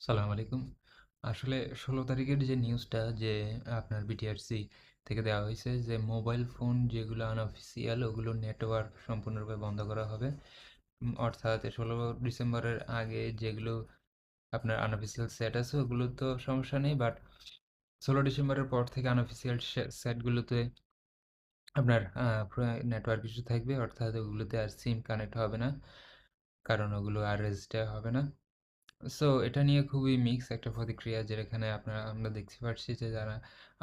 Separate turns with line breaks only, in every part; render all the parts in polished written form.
সালাম আলাইকুম। আসলে ১৬ তারিখের যে নিউজটা যে আপনার বিটিআরসি থেকে দেওয়া হয়েছে যে মোবাইল ফোন যেগুলো আনঅফিসিয়াল ওগুলোর নেটওয়ার্ক সম্পূর্ণরূপে বন্ধ করা হবে। অর্থাৎ ১৬ ডিসেম্বরের আগে যেগুলো আপনার আনঅফিসিয়াল সেট আছে ওগুলো তো সমস্যা নেই, বাট ১৬ ডিসেম্বরের পর থেকে আনঅফিসিয়াল সেটগুলোতে আপনার নেটওয়ার্ক ইস্যু থাকবে, অর্থাৎ ওগুলোতে আর সিম কানেক্ট হবে না, কারণ ওগুলো আর রেজিস্টার হবে না। সো এটা নিয়ে খুবই মিক্স একটা প্রতিক্রিয়া, যেখানে আমরা দেখতে পাচ্ছি যে যারা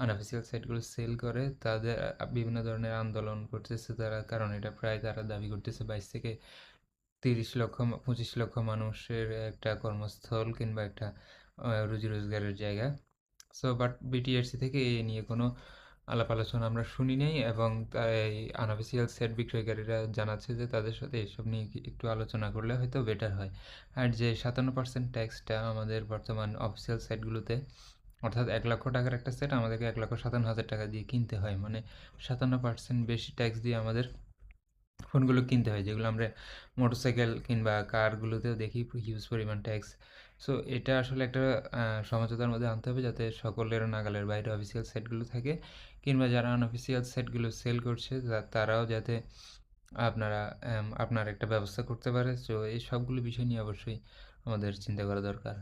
আনঅফিসিয়াল সাইটগুলো সেল করে তাদের বিভিন্ন ধরনের আন্দোলন করতেছে তারা, কারণ এটা প্রায় তারা দাবি করতেছে 22 থেকে 30 লক্ষ 25 লক্ষ মানুষের একটা কর্মস্থল কিংবা একটা রুজি রোজগারের জায়গা। সো বাট বিটিআরসি থেকে এই নিয়ে কোনো আলাপ আলোচনা আমরা শুনি নাই, এবং এই আনঅফিসিয়াল সেট বিক্রয়কারীরা জানাচ্ছে যে তাদের সাথে এসব নিয়ে একটু আলোচনা করলে হয়তো বেটার হয়। আর যে 57% ট্যাক্সটা আমাদের বর্তমান অফিসিয়াল সাইটগুলোতে, অর্থাৎ 1 লক্ষ টাকার একটা সেট আমাদেরকে 1,57,000 টাকা দিয়ে কিনতে হয়, মানে 57% বেশি ট্যাক্স দিয়ে আমাদের ফোনগুলো কিনতে হয়, যেগুলো আমরা মোটরসাইকেল কিংবা কারগুলোতেও দেখি হিউজ পরিমাণ ট্যাক্স। সো এটা আসলে একটা সমঝোতার মধ্যে আনতে হবে যাতে সকলের নাগালের বাইরে অফিসিয়াল সাইটগুলো থাকে, কিংবা যারা আনঅফিসিয়াল সাইটগুলো সেল করছে তারাও যাতে আপনার একটা ব্যবস্থা করতে পারে। সো এই সবগুলো বিষয় নিয়ে অবশ্যই আমাদের চিন্তা করা দরকার।